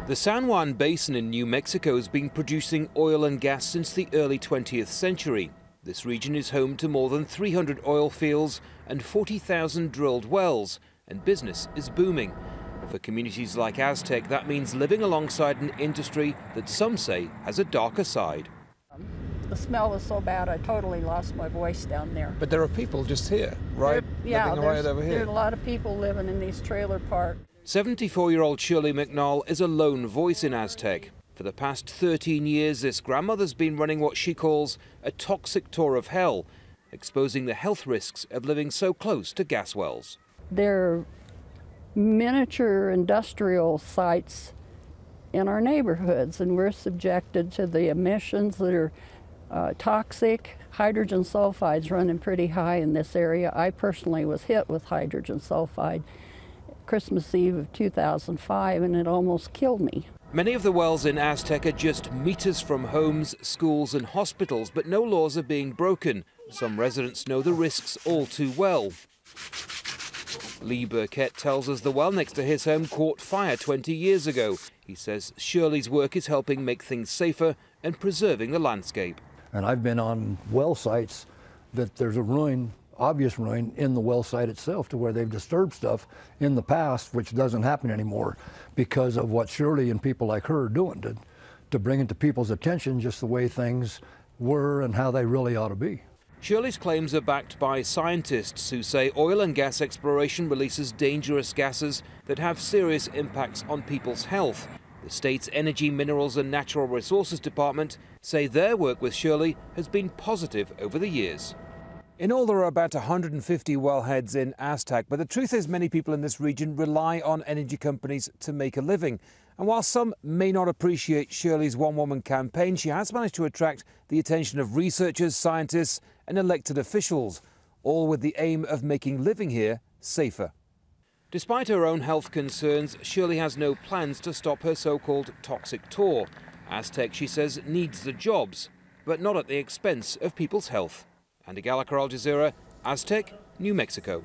The San Juan Basin in New Mexico has been producing oil and gas since the early 20th century. This region is home to more than 300 oil fields and 40,000 drilled wells, and business is booming. For communities like Aztec, that means living alongside an industry that some say has a darker side. The smell was so bad, I totally lost my voice down there. But there are people just here, right? Living right over here. There are a lot of people living in these trailer parks. 74-year-old Shirley McNall is a lone voice in Aztec. For the past 13 years, this grandmother's been running what she calls a toxic tour of hell, exposing the health risks of living so close to gas wells. They're miniature industrial sites in our neighborhoods, and we're subjected to the emissions that are toxic. Hydrogen sulfide's running pretty high in this area. I personally was hit with hydrogen sulfide Christmas Eve of 2005, and it almost killed me. Many of the wells in Aztec are just meters from homes, schools and hospitals, but no laws are being broken. Some residents know the risks all too well. Lee Burkett tells us the well next to his home caught fire 20 years ago. He says Shirley's work is helping make things safer and preserving the landscape. And I've been on well sites that there's a ruin, obvious ruin, in the well site itself, to where they've disturbed stuff in the past, which doesn't happen anymore because of what Shirley and people like her are doing to bring it to people's attention just the way things were and how they really ought to be. Shirley's claims are backed by scientists who say oil and gas exploration releases dangerous gases that have serious impacts on people's health. The state's Energy, Minerals and Natural Resources Department say their work with Shirley has been positive over the years. In all, there are about 150 wellheads in Aztec, but the truth is many people in this region rely on energy companies to make a living. And while some may not appreciate Shirley's one-woman campaign, she has managed to attract the attention of researchers, scientists and elected officials, all with the aim of making living here safer. Despite her own health concerns, Shirley has no plans to stop her so-called toxic tour. Aztec, she says, needs the jobs, but not at the expense of people's health. Gallacher, Jazeera, Aztec, New Mexico.